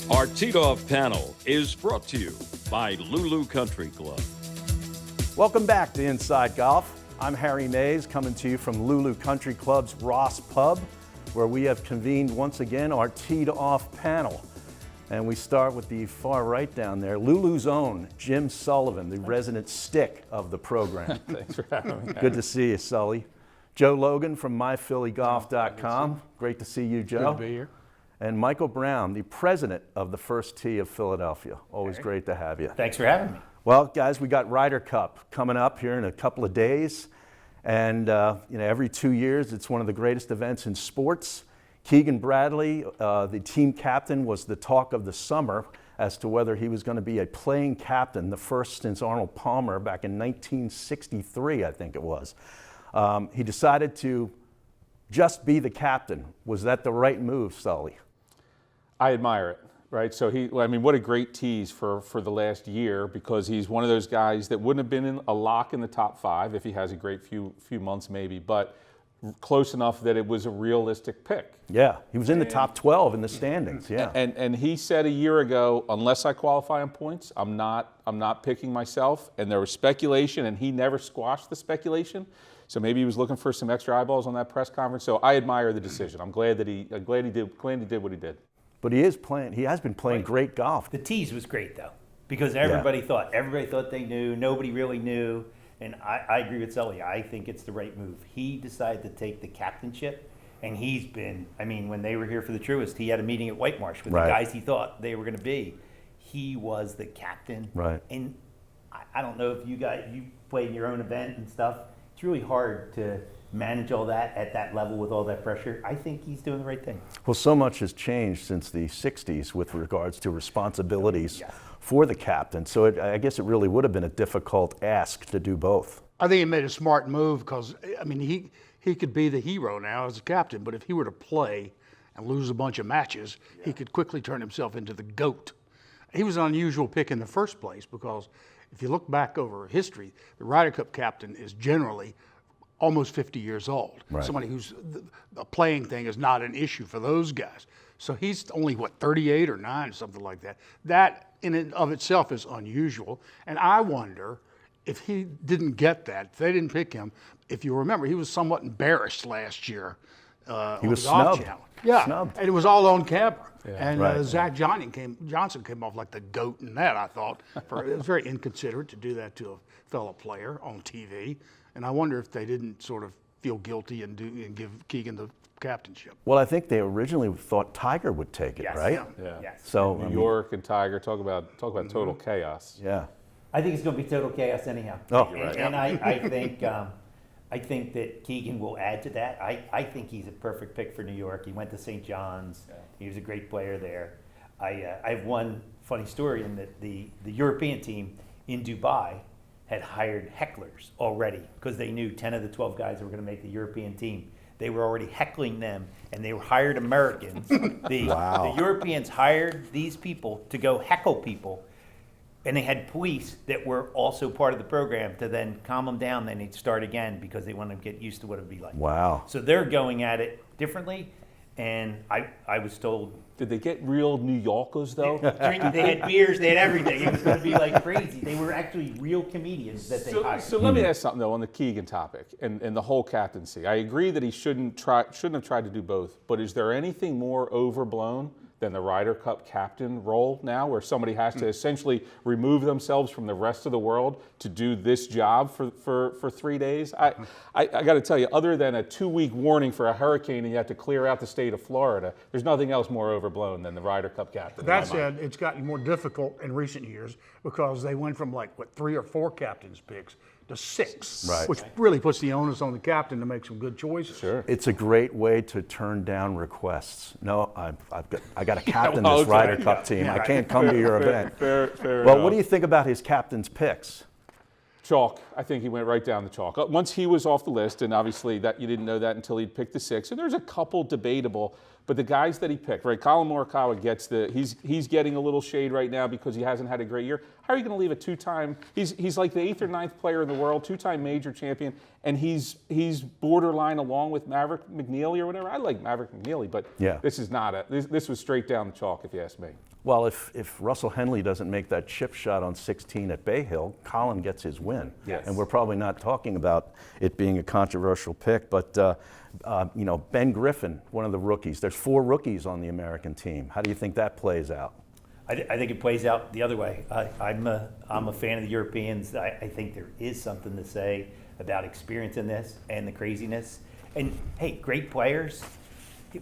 Our teed-off panel is brought to you by Lulu Country Club. Welcome back to Inside Golf. I'm Harry Mays, coming to you from Lulu Country Club's Ross Pub, where we have convened once again our teed-off panel. And we start with the far right down there, Lulu's own Jim Sullivan, the resident stick of the program. Thanks for having me. Good to see you, Sully. Joe Logan from myphillygolf.com. Great to see you, Joe. Good to be here. And Michael Brown, the president of the First Tee of Philadelphia. Always great to have you. Thanks for having me. Well, guys, we got Ryder Cup coming up here in a couple of days. And, every 2 years, it's one of the greatest events in sports. Keegan Bradley, the team captain, was the talk of the summer as to whether he was going to be a playing captain, the first since Arnold Palmer back in 1963, I think it was. He decided to just be the captain. Was that the right move, Sully? I admire it, right? So what a great tease for the last year, because he's one of those guys that wouldn't have been a lock in the top 5 if he has a great few months maybe, but close enough that it was a realistic pick. Yeah, he was in the top 12 in the standings, yeah. And he said a year ago, unless I qualify on points, I'm not picking myself. And there was speculation, and he never squashed the speculation. So maybe he was looking for some extra eyeballs on that press conference. So I admire the decision. I'm glad he did what he did. But he has been playing great golf. The tease was great, though, because everybody thought they knew. Nobody really knew. And I agree with Sully. I think it's the right move. He decided to take the captainship, and he's been, when they were here for the Truist, he had a meeting at Whitemarsh with the guys he thought they were going to be. He was the captain. Right. And I don't know if you played in your own event and stuff. It's really hard to manage all that at that level with all that pressure. I think he's doing the right thing. Well, so much has changed since the 60s with regards to responsibilities for the captain. So I guess it really would have been a difficult ask to do both. I think he made a smart move because, he could be the hero now as a captain, but if he were to play and lose a bunch of matches, he could quickly turn himself into the GOAT. He was an unusual pick in the first place because if you look back over history, the Ryder Cup captain is generally almost 50 years old. Right. Somebody who's the playing thing is not an issue for those guys. So he's only 38 or 9, something like that. That in and of itself is unusual. And I wonder if he didn't get that, if they didn't pick him. If you remember, he was somewhat embarrassed last year. He was snubbed. Yeah, snubbed. And it was all on camera. Yeah. And Zach Johnson came off like the GOAT in that, I thought. It was very inconsiderate to do that to a fellow player on TV. And I wonder if they didn't sort of feel guilty and give Keegan the captainship. Well, I think they originally thought Tiger would take it, right? Yeah. Yes. So New York and Tiger, talk about total chaos. Yeah. I think it's going to be total chaos anyhow. Oh, and I think that Keegan will add to that. I think he's a perfect pick for New York. He went to St. John's. Yeah. He was a great player there. I have one funny story in that the European team in Dubai had hired hecklers already because they knew 10 of the 12 guys that were going to make the European team. They were already heckling them, and they were hired Americans. The Europeans hired these people to go heckle people, and they had police that were also part of the program to then calm them down. Then they'd start again because they wanted to get used to what it would be like. Wow. So they're going at it differently, and I was told. Did they get real New Yorkers, though? They had beers, they had everything. It was going to be like crazy. They were actually real comedians that they hired. So let me ask something, though, on the Keegan topic and the whole captaincy. I agree that he shouldn't have tried to do both, but is there anything more overblown than the Ryder Cup captain role now, where somebody has to essentially remove themselves from the rest of the world to do this job for 3 days? I got to tell you, other than a 2-week warning for a hurricane and you have to clear out the state of Florida, there's nothing else more overblown than the Ryder Cup captain. That said, it's gotten more difficult in recent years because they went from 3 or 4 captains picks to 6, Right. which really puts the onus on the captain to make some good choices. Sure. It's a great way to turn down requests. No, I got to captain well, this okay. Ryder Cup team. I can't come to your event. Fair Well, enough. what do you think about his captain's picks? Chalk. I think he went right down the chalk. Once he was off the list, and obviously that you didn't know that until he'd picked the 6. And there's a couple debatable, But the guys that he picked, right? Colin Morikawa gets he's getting a little shade right now because he hasn't had a great year. How are you going to leave a two-time? He's like the 8th or 9th player in the world, two-time major champion, and he's borderline along with Maverick McNeely or whatever. I like Maverick McNeely, but this is not this was straight down the chalk if you ask me. Well, if Russell Henley doesn't make that chip shot on 16 at Bay Hill, Colin gets his win. Yes. And we're probably not talking about it being a controversial pick, but Ben Griffin, one of the rookies. There's 4 rookies on the American team. How do you think that plays out? I think it plays out the other way. I'm a fan of the Europeans. I think there is something to say about experience in this and the craziness. And hey, great players.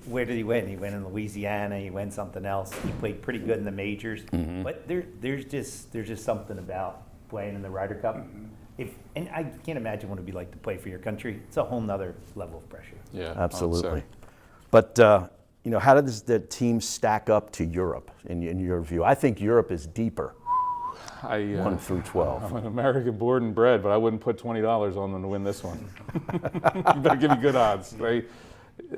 Where did he win? He went in Louisiana. He won something else. He played pretty good in the majors. But there's just something about playing in the Ryder Cup. And I can't imagine what it'd be like to play for your country. It's a whole nother level of pressure. Yeah, absolutely. But how does the team stack up to Europe in your view? I think Europe is deeper. 1 through 12. I'm an American born and bred, but I wouldn't put $20 on them to win this one. You better give me good odds, right?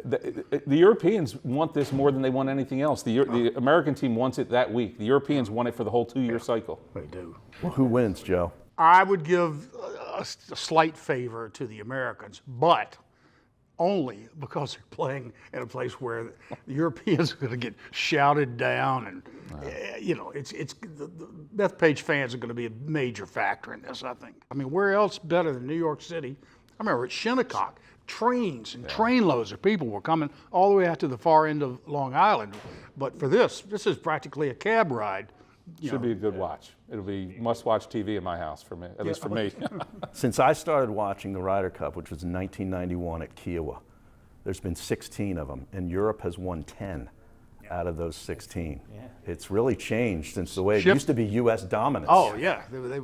The Europeans want this more than they want anything else. The American team wants it that week. The Europeans want it for the whole 2-year cycle. They do. Well, who wins, Joe? I would give a slight favor to the Americans, but only because they're playing in a place where the Europeans are going to get shouted down, and the Bethpage fans are going to be a major factor in this, I think. I mean, where else better than New York City? I remember at Shinnecock, trains and trainloads of people were coming all the way out to the far end of Long Island. But for this is practically a cab ride. Should be a good watch. It'll be must-watch TV in my house for me, at least for me. Since I started watching the Ryder Cup, which was in 1991 at Kiowa, there's been 16 of them, and Europe has won 10 out of those 16. It's really changed since the way it used to be U.S. dominance. Oh, yeah. They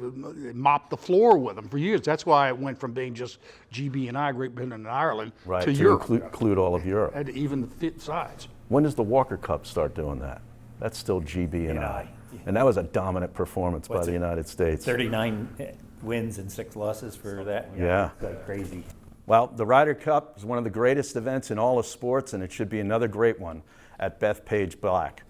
mopped the floor with them for years. That's why it went from being just GB and I, Great Britain and Ireland, to Europe. Include all of Europe. And even the fit sides. When does the Walker Cup start doing that? That's still GB and I. And that was a dominant performance by the United States. 39 wins and 6 losses for that. Yeah. Like crazy. Well, the Ryder Cup is one of the greatest events in all of sports, and it should be another great one at Bethpage Black.